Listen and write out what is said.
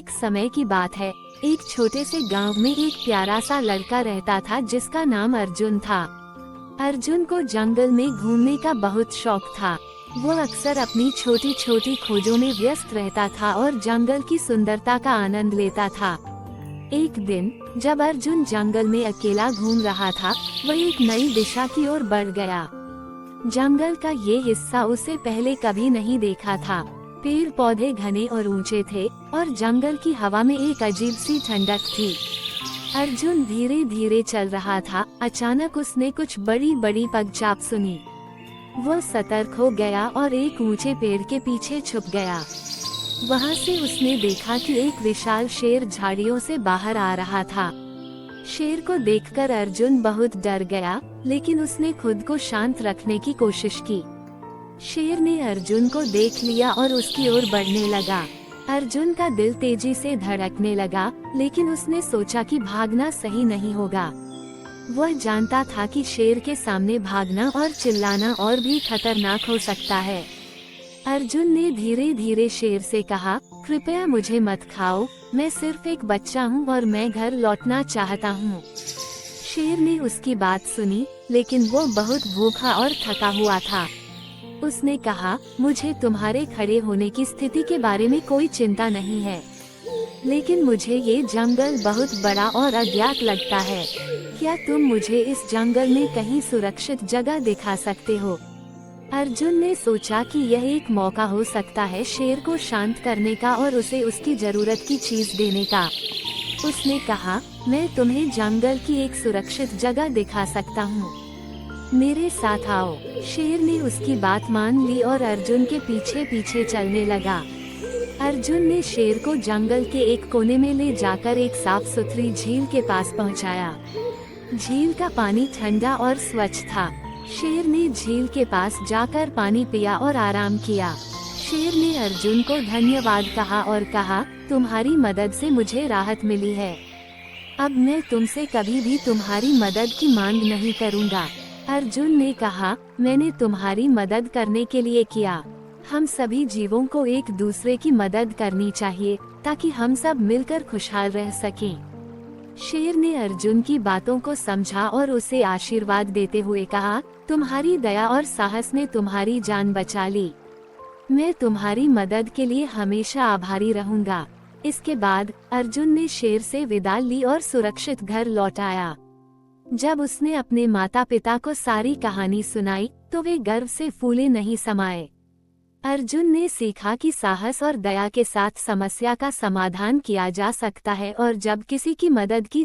एक समय की बात है। एक छोटे से गांव में एक प्यारा सा लड़का रहता था जिसका नाम अर्जुन था। अर्जुन को जंगल में घूमने का बहुत शौक था। वो अक्सर अपनी छोटी छोटी खोजों में व्यस्त रहता था और जंगल की सुंदरता का आनंद लेता था। एक दिन जब अर्जुन जंगल में अकेला घूम रहा था, वह एक नई दिशा की ओर बढ़ गया। जंगल का ये हिस्सा उसे पहले कभी नहीं देखा था। पेड़ पौधे घने और ऊंचे थे और जंगल की हवा में एक अजीब सी ठंडक थी। अर्जुन धीरे धीरे चल रहा था। अचानक उसने कुछ बड़ी बड़ी पगचाप सुनी। वो सतर्क हो गया और एक ऊंचे पेड़ के पीछे छुप गया। वहां से उसने देखा कि एक विशाल शेर झाड़ियों से बाहर आ रहा था। शेर को देखकर अर्जुन बहुत डर गया, लेकिन उसने खुद को शांत रखने की कोशिश की। शेर ने अर्जुन को देख लिया और उसकी ओर बढ़ने लगा। अर्जुन का दिल तेजी से धड़कने लगा, लेकिन उसने सोचा कि भागना सही नहीं होगा। वह जानता था कि शेर के सामने भागना और चिल्लाना और भी खतरनाक हो सकता है। अर्जुन ने धीरे धीरे शेर से कहा, कृपया मुझे मत खाओ, मैं सिर्फ एक बच्चा हूँ और मैं घर लौटना चाहता हूँ। शेर ने उसकी बात सुनी, लेकिन वो बहुत भूखा और थका हुआ था। उसने कहा, मुझे तुम्हारे खड़े होने की स्थिति के बारे में कोई चिंता नहीं है, लेकिन मुझे ये जंगल बहुत बड़ा और अज्ञात लगता है। क्या तुम मुझे इस जंगल में कहीं सुरक्षित जगह दिखा सकते हो? अर्जुन ने सोचा कि यह एक मौका हो सकता है शेर को शांत करने का और उसे उसकी जरूरत की चीज देने का। उसने कहा, मैं तुम्हें जंगल की एक सुरक्षित जगह दिखा सकता हूँ, मेरे साथ आओ। शेर ने उसकी बात मान ली और अर्जुन के पीछे पीछे चलने लगा। अर्जुन ने शेर को जंगल के एक कोने में ले जाकर एक साफ सुथरी झील के पास पहुँचाया। झील का पानी ठंडा और स्वच्छ था। शेर ने झील के पास जाकर पानी पिया और आराम किया। शेर ने अर्जुन को धन्यवाद कहा और कहा, तुम्हारी मदद से मुझे राहत मिली है। अब मैं तुमसे कभी भी तुम्हारी मदद की मांग नहीं करूँगा। अर्जुन ने कहा, मैंने तुम्हारी मदद करने के लिए किया। हम सभी जीवों को एक दूसरे की मदद करनी चाहिए, ताकि हम सब मिलकर खुशहाल रह सकें। शेर ने अर्जुन की बातों को समझा और उसे आशीर्वाद देते हुए कहा, तुम्हारी दया और साहस ने तुम्हारी जान बचा ली। मैं तुम्हारी मदद के लिए हमेशा आभारी रहूंगा। इसके बाद अर्जुन ने शेर से विदा ली और सुरक्षित घर लौट आया। जब उसने अपने माता पिता को सारी कहानी सुनाई, तो वे गर्व से फूले नहीं समाये। अर्जुन ने सीखा कि साहस और दया के साथ समस्या का समाधान किया जा सकता है और जब किसी की मदद की